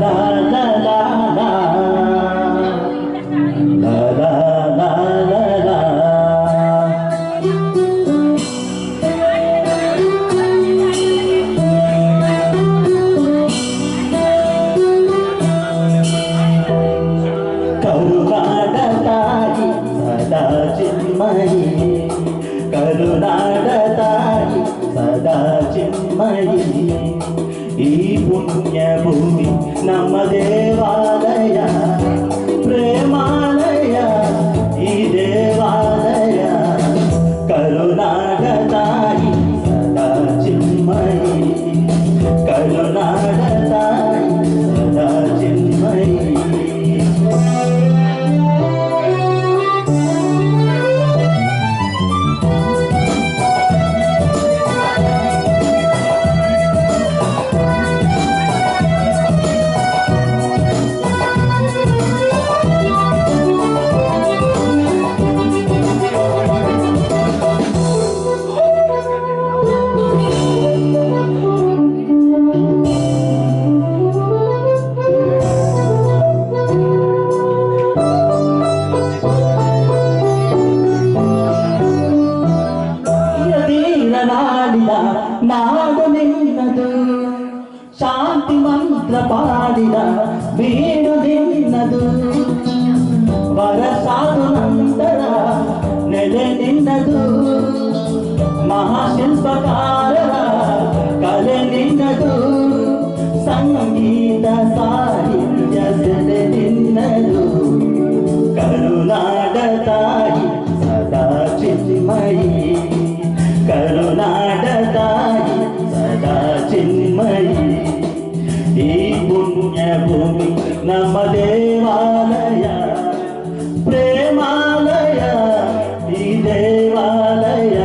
la la la la la la la la la ಕರುನಾಡ ತಾಯಿ ಸದಾ ಚಿನ್ಮಯಿ ಕರುನಾಡ ತಾಯಿ ಸದಾ ಚಿನ್ಮಯಿ ಈ ಪುಣ್ಯ ಭೂಮಿ ನಮ್ಮ ದೇವಾಲಯ ಪ್ರೇಮಾಲಯ ಈ ದೇವಾಲಯ ಕರುನಾಡ ತಾಯಿ ಸದಾ ಚಿನ್ಮಯಿ ಕರುನಾಡ ತಾಯಿ ಸದಾ ಚಿನ್ಮಯಿ ನಾಡು ನಿನ್ನದು ಶಾಂತಿ ಮಂತ್ರ ಪಾಡಿದ ಬೀಡು ನಿನ್ನದು ವರಸಾದು ನಂತರ ನೆಲೆ ನಿನ್ನದು ಮಹಾಶಿಲ್ಪಕಾರರ ಕಲೆ ನಿನ್ನದು ಸಂಗೀತ ಸಾಹಿತ್ಯ ಸೆಲೆ ನಿನ್ನದು ಕರುನಾಡ ತಾಯಿ ಸದಾ ಚಿನ್ಮಯಿ ಕರುನಾಡ ತಾಯಿ ಸದಾ ಚಿನ್ಮಯಿ ಈ ಪುಣ್ಯ ಭೂಮಿ ನಮ್ಮ ದೇವಾಲಯ ಪ್ರೇಮಾಲಯ ಈ ದೇವಾಲಯ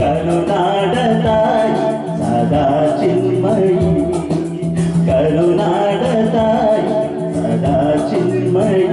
ಕರುನಾಡ ತಾಯಿ ಸದಾ ಚಿನ್ಮಯಿ ಕರುನಾಡ ತಾಯಿ ಸದಾ ಚಿನ್ಮಯಿ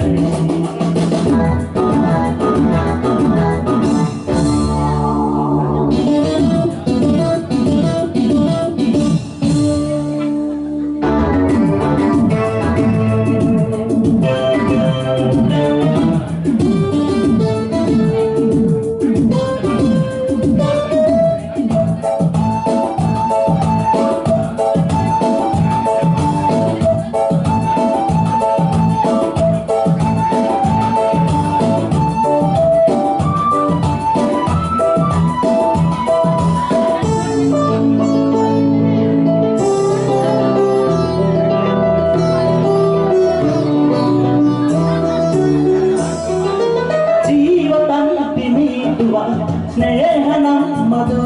ಸ್ನೇಹ ನಮ್ಮದು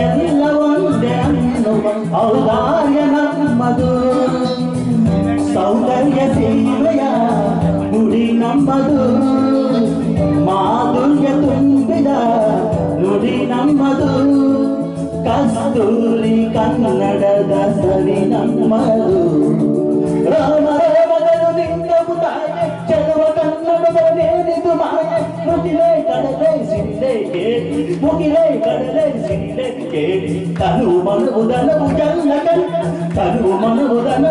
ಎಲ್ಲ ಒಂದೇ ಅನ್ನುವ ಔದಾರ್ಯ ನಮ್ಮದು ಸೌಂದರ್ಯ ಸೇವೆಯ ನುಡಿ ನಮ್ಮದು ಮಾಧುರ್ಯ ತುಂಬಿದ ನುಡಿ ನಮ್ಮದು ಕಸ್ತೂರಿ ಕನ್ನಡದ ಸರಿ ನಮ್ಮದು ರಾಮ ರಾಮಗಳು ನಿಂಗವು ತಾಯಿ ಚೆಲುವ ಕನ್ನಡದೇನಿದು ಮಾಯೆ ಮುಗಿಲೇ ಕಡಲೆ ಸಿಡಿಲೆ ಕೇಳಿ ಮುಗಿಲೇ ಕಡಲೆ ಸಿಡಿಲೆ ಕೇಳಿ ತನು ಮನವುದನವು ಜಲ್ಲ ತನು ಮನವುದನ